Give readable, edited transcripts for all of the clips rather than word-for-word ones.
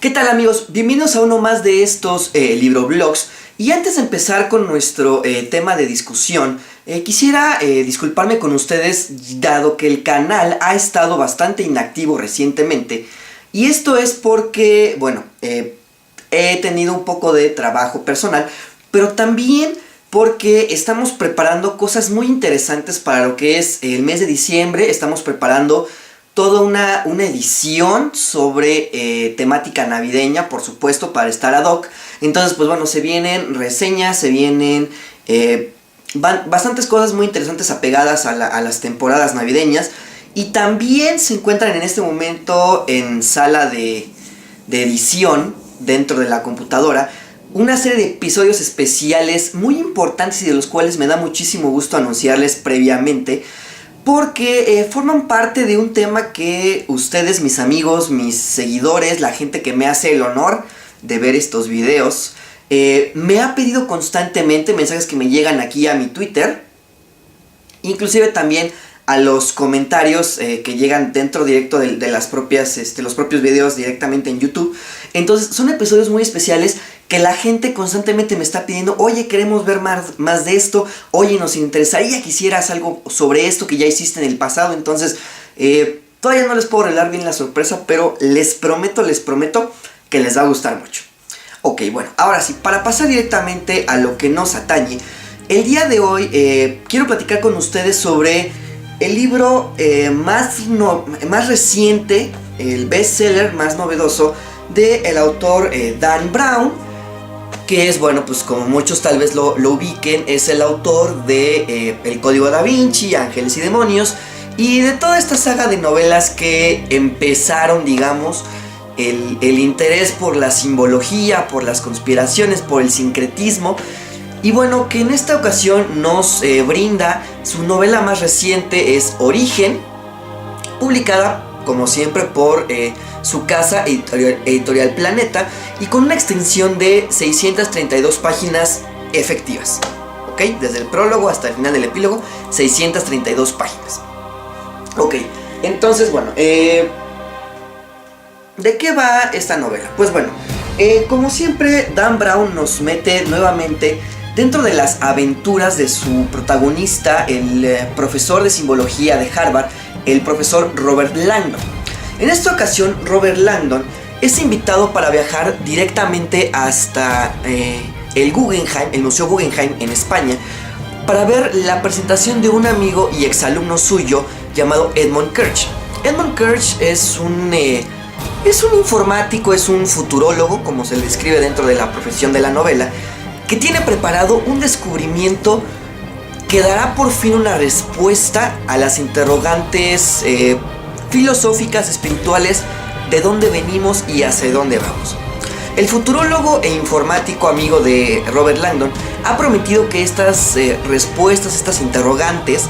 ¿Qué tal, amigos? Bienvenidos a uno más de estos libroblogs. Y antes de empezar con nuestro tema de discusión, quisiera disculparme con ustedes dado que el canal ha estado bastante inactivo recientemente. Y esto es porque, bueno, he tenido un poco de trabajo personal, pero también porque estamos preparando cosas muy interesantes para lo que es el mes de diciembre. Estamos preparando toda una edición sobre temática navideña, por supuesto, para estar ad hoc. Entonces, pues bueno, se vienen reseñas, se vienen bastantes cosas muy interesantes apegadas a las temporadas navideñas. Y también se encuentran en este momento en sala de edición dentro de la computadora una serie de episodios especiales muy importantes y de los cuales me da muchísimo gusto anunciarles previamente, porque forman parte de un tema que ustedes, mis amigos, mis seguidores, la gente que me hace el honor de ver estos videos, me ha pedido constantemente, mensajes que me llegan aquí a mi Twitter, inclusive también a los comentarios que llegan dentro directo de las propias, los propios videos directamente en YouTube. Entonces son episodios muy especiales que la gente constantemente me está pidiendo: oye, queremos ver más de esto, oye, nos interesaría que hicieras algo sobre esto que ya hiciste en el pasado. Entonces, todavía no les puedo revelar bien la sorpresa, pero les prometo que les va a gustar mucho. Ok, bueno, ahora sí, para pasar directamente a lo que nos atañe, el día de hoy quiero platicar con ustedes sobre el libro más reciente, el bestseller más novedoso del autor Dan Brown, que es, bueno, pues como muchos tal vez lo ubiquen, es el autor de El Código Da Vinci, Ángeles y Demonios, y de toda esta saga de novelas que empezaron, digamos, el interés por la simbología, por las conspiraciones, por el sincretismo. Y bueno, que en esta ocasión nos brinda su novela más reciente, es Origen, publicada como siempre por su casa editorial Planeta, y con una extensión de 632 páginas efectivas. ¿Ok? Desde el prólogo hasta el final del epílogo, 632 páginas. Ok, entonces bueno, ¿de qué va esta novela? Pues bueno, como siempre, Dan Brown nos mete nuevamente dentro de las aventuras de su protagonista, el profesor de simbología de Harvard, el profesor Robert Langdon. En esta ocasión, Robert Langdon es invitado para viajar directamente hasta el Guggenheim, el Museo Guggenheim en España, para ver la presentación de un amigo y exalumno suyo llamado Edmund Kirch. Edmund Kirch es un informático, es un futurólogo, como se le describe dentro de la profesión de la novela, que tiene preparado un descubrimiento que dará por fin una respuesta a las interrogantes filosóficas, espirituales, de dónde venimos y hacia dónde vamos. El futurólogo e informático amigo de Robert Langdon ha prometido que estas respuestas, estas interrogantes,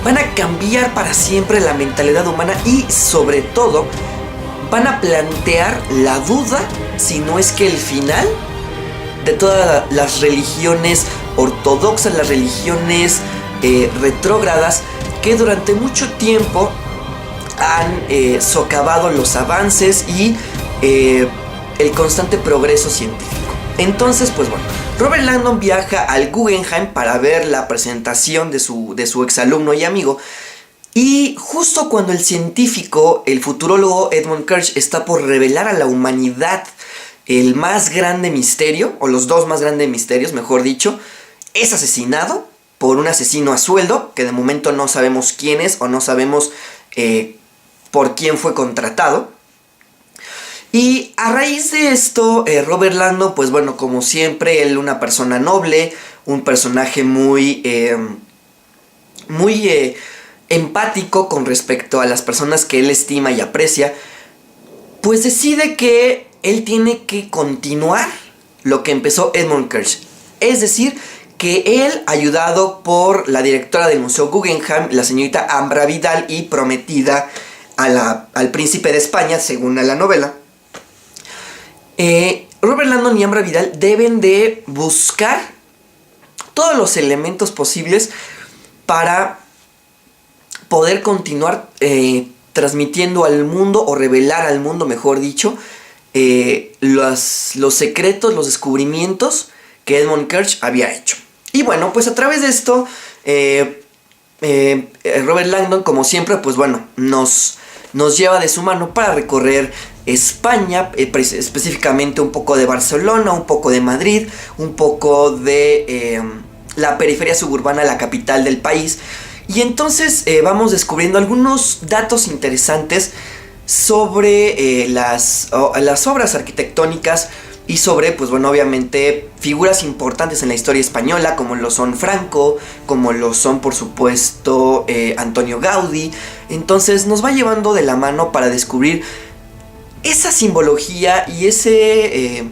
van a cambiar para siempre la mentalidad humana y, sobre todo, van a plantear la duda, si no es que el final, de todas las religiones ortodoxas, las religiones retrógradas, que durante mucho tiempo han socavado los avances y el constante progreso científico. Entonces, pues bueno, Robert Langdon viaja al Guggenheim para ver la presentación de su exalumno y amigo. Y justo cuando el científico, el futurólogo Edmund Kirch, está por revelar a la humanidad el más grande misterio, o los dos más grandes misterios, mejor dicho, es asesinado por un asesino a sueldo, que de momento no sabemos quién es, o no sabemos por quién fue contratado. Y a raíz de esto, Robert Langdon, pues bueno, como siempre, él, una persona noble, un personaje muy empático con respecto a las personas que él estima y aprecia, pues decide que él tiene que continuar lo que empezó Edmund Kirch. Es decir, que él, ayudado por la directora del Museo Guggenheim, la señorita Ambra Vidal, y prometida al príncipe de España, según la novela, Robert Langdon y Ambra Vidal deben de buscar todos los elementos posibles para poder continuar transmitiendo al mundo, o revelar al mundo, mejor dicho, los secretos, los descubrimientos que Edmund Kersh había hecho. Y bueno, pues a través de esto, Robert Langdon, como siempre, pues bueno, nos lleva de su mano para recorrer España, específicamente un poco de Barcelona, un poco de Madrid, un poco de la periferia suburbana, la capital del país. Y entonces vamos descubriendo algunos datos interesantes sobre las obras arquitectónicas y sobre, pues bueno, obviamente figuras importantes en la historia española, como lo son Franco, como lo son, por supuesto, Antonio Gaudí. Entonces nos va llevando de la mano para descubrir esa simbología y ese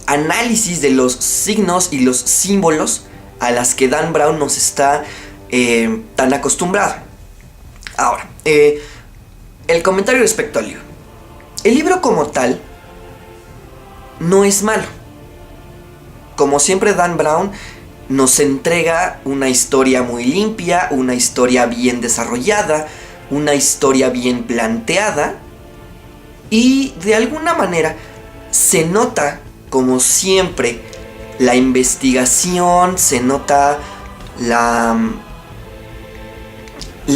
análisis de los signos y los símbolos a las que Dan Brown nos está tan acostumbrado. Ahora, el comentario respecto al libro. El libro como tal no es malo. Como siempre, Dan Brown nos entrega una historia muy limpia, una historia bien desarrollada, una historia bien planteada, y de alguna manera se nota, como siempre, la investigación, se nota la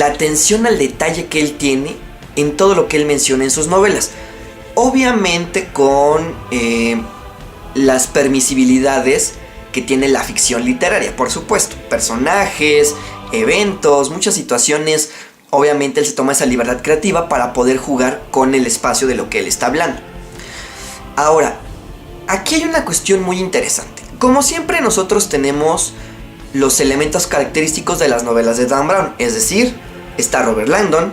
atención al detalle que él tiene en todo lo que él menciona en sus novelas. Obviamente con las permisibilidades que tiene la ficción literaria, por supuesto. Personajes, eventos, muchas situaciones. Obviamente él se toma esa libertad creativa para poder jugar con el espacio de lo que él está hablando. Ahora, aquí hay una cuestión muy interesante. Como siempre, nosotros tenemos los elementos característicos de las novelas de Dan Brown. Es decir, está Robert Langdon,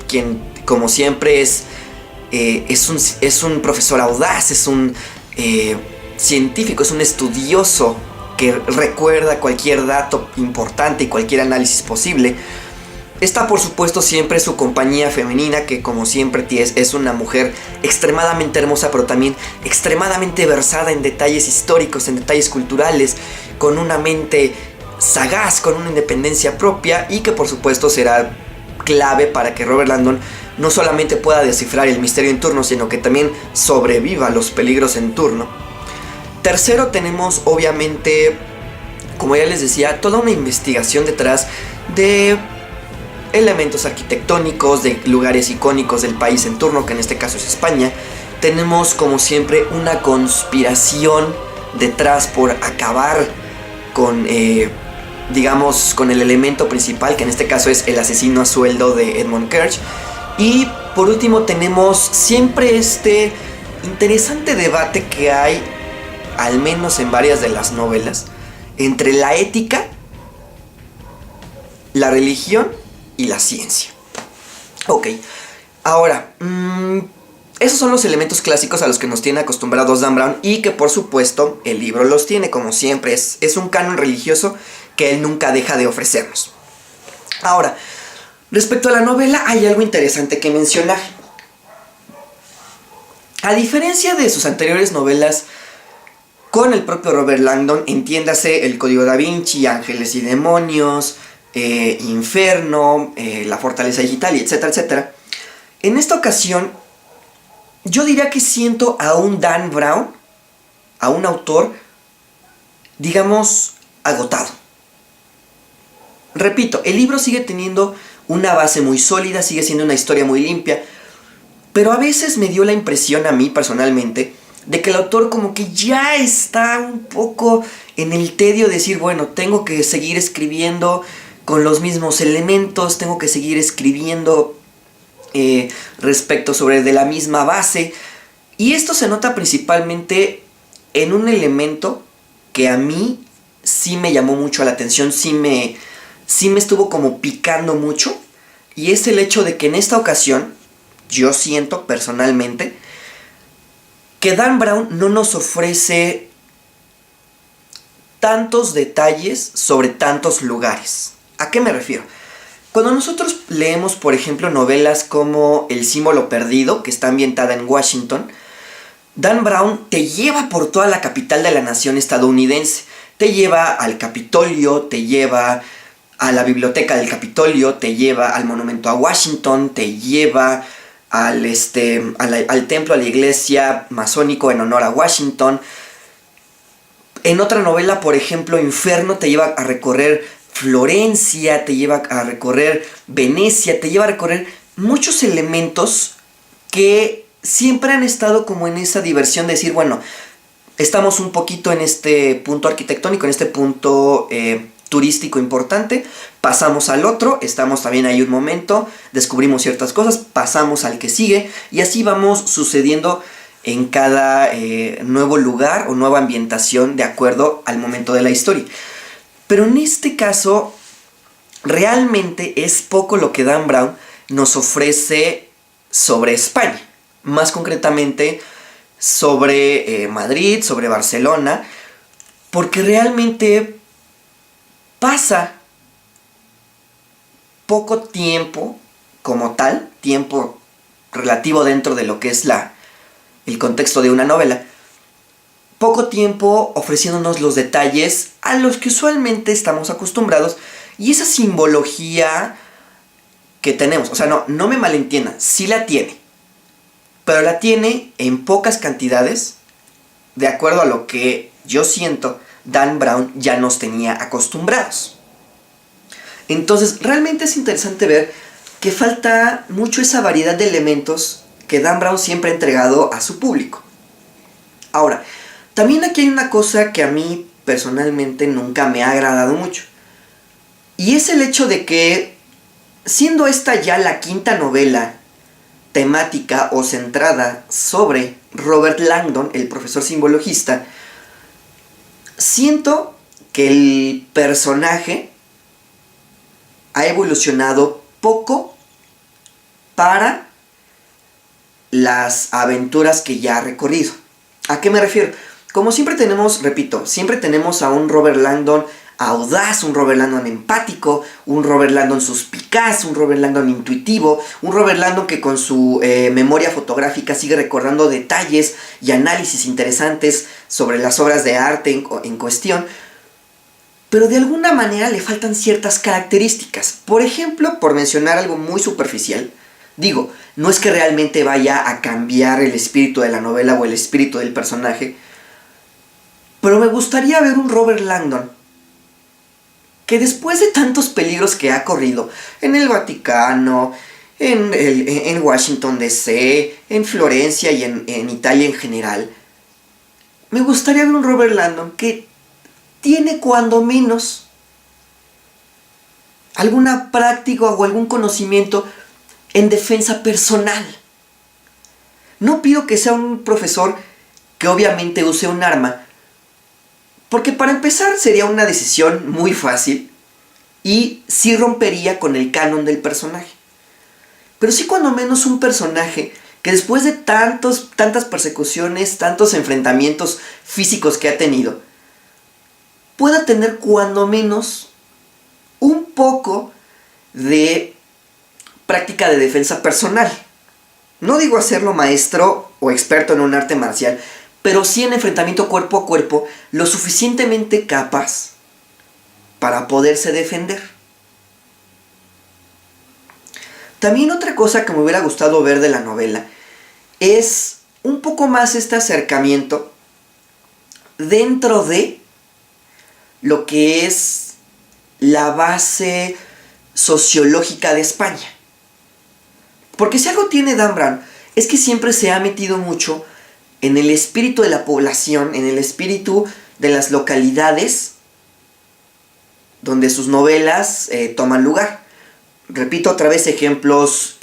quien como siempre es un profesor audaz, es un científico, es un estudioso que recuerda cualquier dato importante y cualquier análisis posible. Está, por supuesto, siempre su compañía femenina, que como siempre es una mujer extremadamente hermosa, pero también extremadamente versada en detalles históricos, en detalles culturales, con una mente sagaz, con una independencia propia, y que por supuesto será clave para que Robert Langdon no solamente pueda descifrar el misterio en turno, sino que también sobreviva a los peligros en turno. Tercero, tenemos obviamente, como ya les decía, toda una investigación detrás de elementos arquitectónicos, de lugares icónicos del país en turno, que en este caso es España. Tenemos, como siempre, una conspiración detrás por acabar con, digamos, con el elemento principal, que en este caso es el asesino a sueldo de Edmund Kersh. Y por último tenemos siempre este interesante debate que hay, al menos en varias de las novelas, entre la ética, la religión y la ciencia. Ok, ahora, esos son los elementos clásicos a los que nos tiene acostumbrados Dan Brown, y que por supuesto el libro los tiene, como siempre. Es un canon religioso que él nunca deja de ofrecernos. Ahora, respecto a la novela, hay algo interesante que mencionar. A diferencia de sus anteriores novelas con el propio Robert Langdon, entiéndase El Código Da Vinci, Ángeles y Demonios, Inferno, La Fortaleza Digital, y etcétera, etcétera. En esta ocasión, yo diría que siento a un Dan Brown, a un autor, digamos, agotado. Repito, el libro sigue teniendo una base muy sólida, sigue siendo una historia muy limpia, pero a veces me dio la impresión a mí personalmente de que el autor como que ya está un poco en el tedio de decir, bueno, tengo que seguir escribiendo con los mismos elementos, tengo que seguir escribiendo respecto sobre de la misma base. Y esto se nota principalmente en un elemento que a mí sí me llamó mucho la atención, sí me estuvo como picando mucho, y es el hecho de que en esta ocasión yo siento personalmente que Dan Brown no nos ofrece tantos detalles sobre tantos lugares. ¿A qué me refiero? Cuando nosotros leemos, por ejemplo, novelas como El Símbolo Perdido, que está ambientada en Washington, Dan Brown te lleva por toda la capital de la nación estadounidense. Te lleva al Capitolio, te lleva a la biblioteca del Capitolio, te lleva al monumento a Washington, te lleva al templo, a la iglesia masónico en honor a Washington. En otra novela, por ejemplo, Inferno, te lleva a recorrer Florencia, te lleva a recorrer Venecia, te lleva a recorrer muchos elementos que siempre han estado como en esa diversión de decir, bueno, estamos un poquito en este punto arquitectónico, en este punto turístico importante, pasamos al otro, estamos también ahí un momento, descubrimos ciertas cosas, pasamos al que sigue, y así vamos sucediendo en cada nuevo lugar o nueva ambientación de acuerdo al momento de la historia. Pero en este caso, realmente es poco lo que Dan Brown nos ofrece sobre España, más concretamente sobre Madrid, sobre Barcelona, porque realmente pasa poco tiempo como tal, tiempo relativo dentro de lo que es el contexto de una novela, poco tiempo ofreciéndonos los detalles a los que usualmente estamos acostumbrados y esa simbología que tenemos. O sea, no me malentiendan, sí la tiene, pero la tiene en pocas cantidades, de acuerdo a lo que yo siento Dan Brown ya nos tenía acostumbrados. Entonces, realmente es interesante ver que falta mucho esa variedad de elementos que Dan Brown siempre ha entregado a su público. Ahora, también aquí hay una cosa que a mí personalmente nunca me ha agradado mucho. Y es el hecho de que, siendo esta ya la quinta novela temática o centrada sobre Robert Langdon, el profesor simbologista, siento que el personaje ha evolucionado poco para las aventuras que ya ha recorrido. ¿A qué me refiero? Como siempre tenemos, repito, siempre tenemos a un Robert Langdon audaz, un Robert Langdon empático, un Robert Langdon suspicaz, un Robert Langdon intuitivo, un Robert Langdon que con su memoria fotográfica sigue recordando detalles y análisis interesantes sobre las obras de arte en cuestión, pero de alguna manera le faltan ciertas características. Por ejemplo, por mencionar algo muy superficial, digo, no es que realmente vaya a cambiar el espíritu de la novela o el espíritu del personaje, pero me gustaría ver un Robert Langdon que después de tantos peligros que ha corrido en el Vaticano, en Washington DC, en Florencia y en Italia en general, me gustaría ver un Robert Langdon que tiene cuando menos alguna práctica o algún conocimiento en defensa personal. No pido que sea un profesor que obviamente use un arma, porque para empezar sería una decisión muy fácil y sí rompería con el canon del personaje. Pero sí cuando menos un personaje que después de tantas persecuciones, tantos enfrentamientos físicos que ha tenido, pueda tener cuando menos un poco de práctica de defensa personal. No digo hacerlo maestro o experto en un arte marcial, pero sí en enfrentamiento cuerpo a cuerpo, lo suficientemente capaz para poderse defender. También otra cosa que me hubiera gustado ver de la novela es un poco más este acercamiento dentro de lo que es la base sociológica de España. Porque si algo tiene Dan Brown es que siempre se ha metido mucho en el espíritu de la población, en el espíritu de las localidades donde sus novelas toman lugar. Repito otra vez ejemplos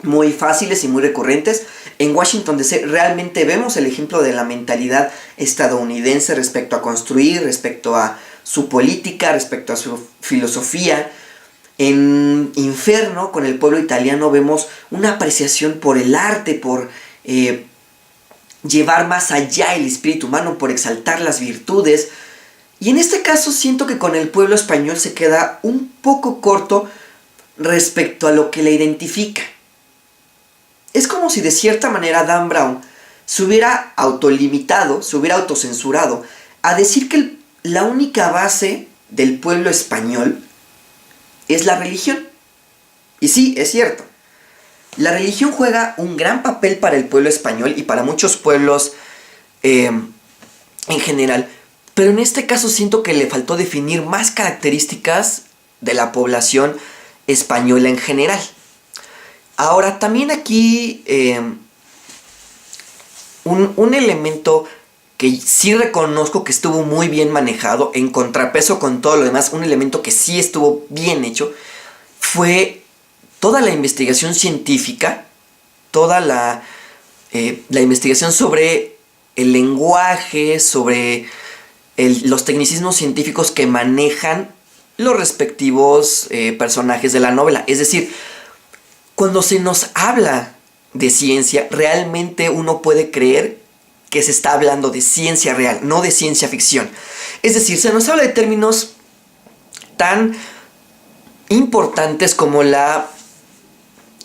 muy fáciles y muy recurrentes. En Washington DC realmente vemos el ejemplo de la mentalidad estadounidense respecto a construir, respecto a su política, respecto a su filosofía. En Inferno, con el pueblo italiano, vemos una apreciación por el arte, por llevar más allá el espíritu humano, por exaltar las virtudes. Y en este caso siento que con el pueblo español se queda un poco corto respecto a lo que le identifica. Es como si de cierta manera Dan Brown se hubiera autolimitado, se hubiera autocensurado a decir que la única base del pueblo español es la religión. Y sí, es cierto. La religión juega un gran papel para el pueblo español y para muchos pueblos en general, pero en este caso siento que le faltó definir más características de la población española en general. Ahora, también aquí un elemento que sí reconozco que estuvo muy bien manejado, en contrapeso con todo lo demás, un elemento que sí estuvo bien hecho, fue toda la investigación científica, toda la investigación sobre el lenguaje, sobre los tecnicismos científicos que manejan los respectivos personajes de la novela. Es decir, cuando se nos habla de ciencia, realmente uno puede creer que se está hablando de ciencia real, no de ciencia ficción. Es decir, se nos habla de términos tan importantes como la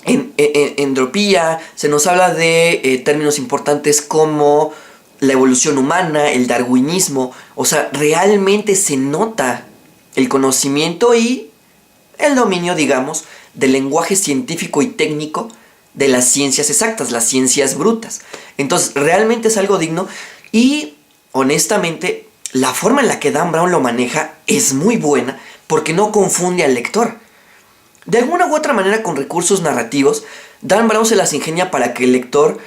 entropía, se nos habla de términos importantes como la evolución humana, el darwinismo. O sea, realmente se nota el conocimiento y el dominio, digamos, del lenguaje científico y técnico de las ciencias exactas, las ciencias brutas. Entonces, realmente es algo digno y, honestamente, la forma en la que Dan Brown lo maneja es muy buena porque no confunde al lector. De alguna u otra manera, con recursos narrativos, Dan Brown se las ingenia para que el lector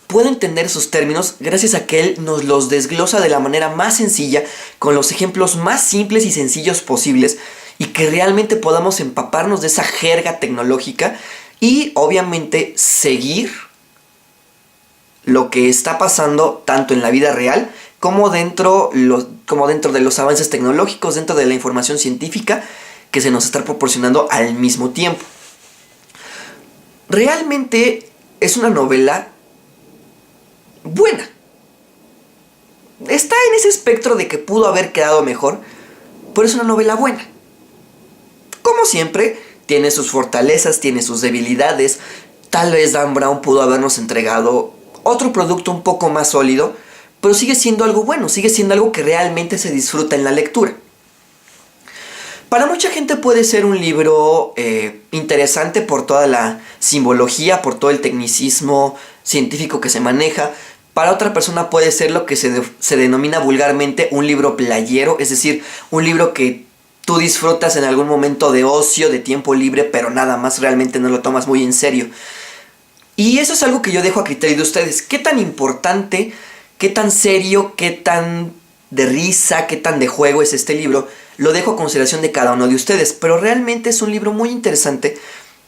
pueda entender esos términos gracias a que él nos los desglosa de la manera más sencilla, con los ejemplos más simples y sencillos posibles, y que realmente podamos empaparnos de esa jerga tecnológica y obviamente seguir lo que está pasando tanto en la vida real como dentro de los avances tecnológicos, dentro de la información científica que se nos está proporcionando al mismo tiempo. Realmente es una novela buena. Está en ese espectro de que pudo haber quedado mejor, pero es una novela buena. Como siempre, tiene sus fortalezas, tiene sus debilidades. Tal vez Dan Brown pudo habernos entregado otro producto un poco más sólido, pero sigue siendo algo bueno, sigue siendo algo que realmente se disfruta en la lectura. Para mucha gente puede ser un libro interesante por toda la simbología, por todo el tecnicismo científico que se maneja. Para otra persona puede ser lo que se denomina vulgarmente un libro playero, es decir, un libro que tú disfrutas en algún momento de ocio, de tiempo libre, pero nada más, realmente no lo tomas muy en serio. Y eso es algo que yo dejo a criterio de ustedes. ¿Qué tan importante, qué tan serio, qué tan de risa, qué tan de juego es este libro? Lo dejo a consideración de cada uno de ustedes, pero realmente es un libro muy interesante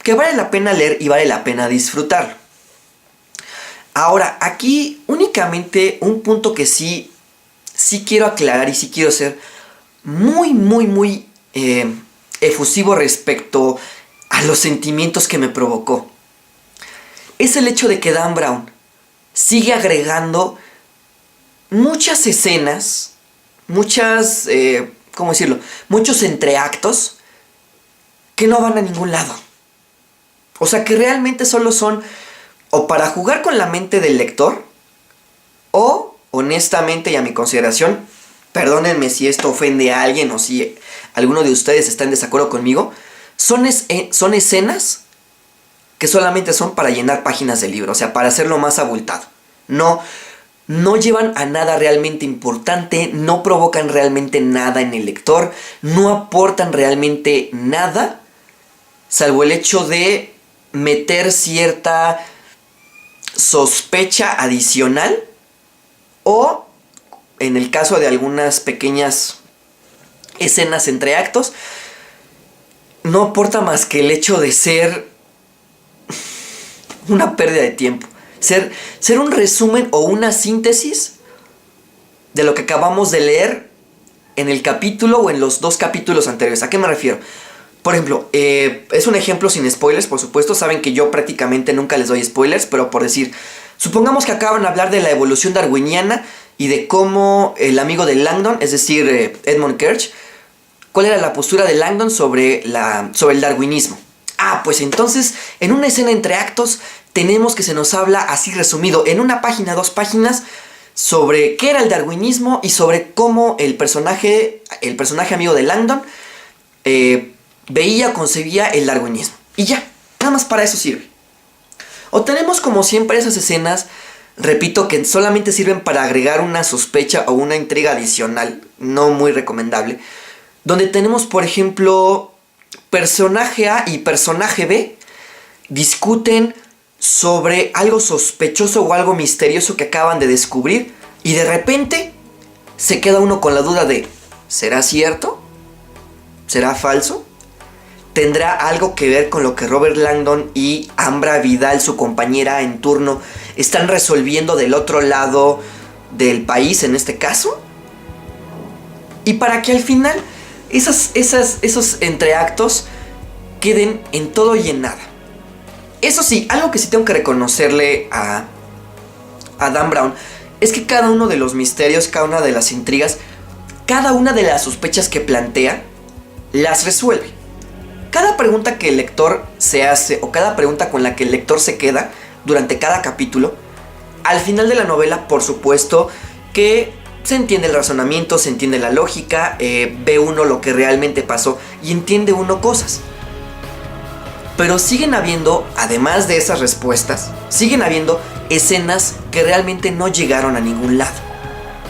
que vale la pena leer y vale la pena disfrutarlo. Ahora, aquí únicamente un punto que sí quiero aclarar y sí quiero ser muy efusivo respecto a los sentimientos que me provocó. Es el hecho de que Dan Brown sigue agregando muchas escenas, muchos entreactos que no van a ningún lado. O sea, que realmente solo son o para jugar con la mente del lector o, honestamente y a mi consideración, perdónenme si esto ofende a alguien o si alguno de ustedes está en desacuerdo conmigo, son escenas que solamente son para llenar páginas del libro, o sea, para hacerlo más abultado. No llevan a nada realmente importante, no provocan realmente nada en el lector, no aportan realmente nada, salvo el hecho de meter cierta sospecha adicional o, en el caso de algunas pequeñas escenas entre actos, no aporta más que el hecho de ser una pérdida de tiempo. Ser un resumen o una síntesis de lo que acabamos de leer en el capítulo o en los 2 capítulos anteriores. ¿A qué me refiero? Por ejemplo, es un ejemplo sin spoilers, por supuesto. Saben que yo prácticamente nunca les doy spoilers, pero por decir, supongamos que acaban de hablar de la evolución darwiniana y de cómo el amigo de Langdon, es decir, Edmund Kirch, cuál era la postura de Langdon sobre el darwinismo. Pues entonces, en una escena entre actos, tenemos que se nos habla así resumido, en una página, 2 páginas, sobre qué era el darwinismo y sobre cómo el personaje amigo de Langdon veía o concebía el darwinismo. Y ya, nada más para eso sirve. O tenemos como siempre esas escenas, repito, que solamente sirven para agregar una sospecha o una intriga adicional, no muy recomendable, donde tenemos, por ejemplo, personaje A y personaje B discuten sobre algo sospechoso o algo misterioso que acaban de descubrir y de repente se queda uno con la duda de ¿será cierto? ¿Será falso? ¿Tendrá algo que ver con lo que Robert Langdon y Ambra Vidal, su compañera en turno, están resolviendo del otro lado del país en este caso? Y para que al final esos entreactos queden en todo y en nada. Eso sí, algo que sí tengo que reconocerle a Dan Brown es que cada uno de los misterios, cada una de las intrigas, cada una de las sospechas que plantea, las resuelve. Cada pregunta que el lector se hace o cada pregunta con la que el lector se queda durante cada capítulo, al final de la novela, por supuesto que se entiende el razonamiento, se entiende la lógica, ve uno lo que realmente pasó y entiende uno cosas. Pero siguen habiendo, además de esas respuestas, siguen habiendo escenas que realmente no llegaron a ningún lado.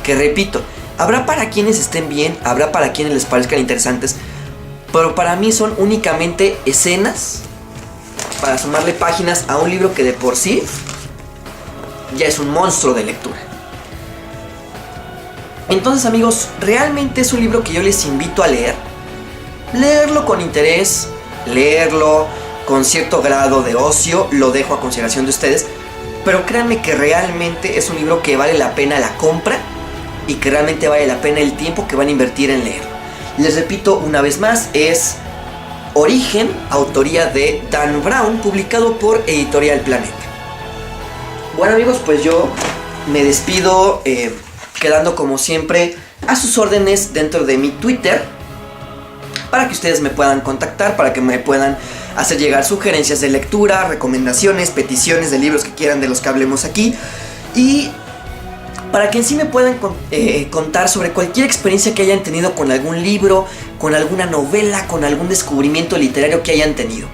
Que repito, habrá para quienes estén bien, habrá para quienes les parezcan interesantes, pero para mí son únicamente escenas para sumarle páginas a un libro que de por sí ya es un monstruo de lectura. Entonces, amigos, realmente es un libro que yo les invito a leer. Leerlo con interés, leerlo con cierto grado de ocio, lo dejo a consideración de ustedes. Pero créanme que realmente es un libro que vale la pena la compra y que realmente vale la pena el tiempo que van a invertir en leerlo. Les repito una vez más, es Origen, autoría de Dan Brown, publicado por Editorial Planeta. Bueno, amigos, pues yo me despido quedando como siempre a sus órdenes dentro de mi Twitter para que ustedes me puedan contactar, para que me puedan hacer llegar sugerencias de lectura, recomendaciones, peticiones de libros que quieran de los que hablemos aquí y para que en sí me puedan contar sobre cualquier experiencia que hayan tenido con algún libro, con alguna novela, con algún descubrimiento literario que hayan tenido.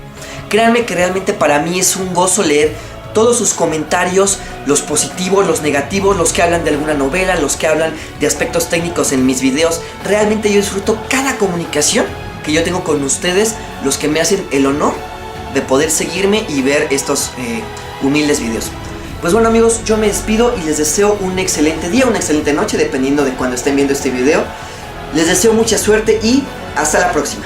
Créanme que realmente para mí es un gozo leer todos sus comentarios, los positivos, los negativos, los que hablan de alguna novela, los que hablan de aspectos técnicos en mis videos. Realmente yo disfruto cada comunicación que yo tengo con ustedes, los que me hacen el honor de poder seguirme y ver estos humildes videos. Pues bueno, amigos, yo me despido y les deseo un excelente día, una excelente noche, dependiendo de cuando estén viendo este video. Les deseo mucha suerte y hasta la próxima.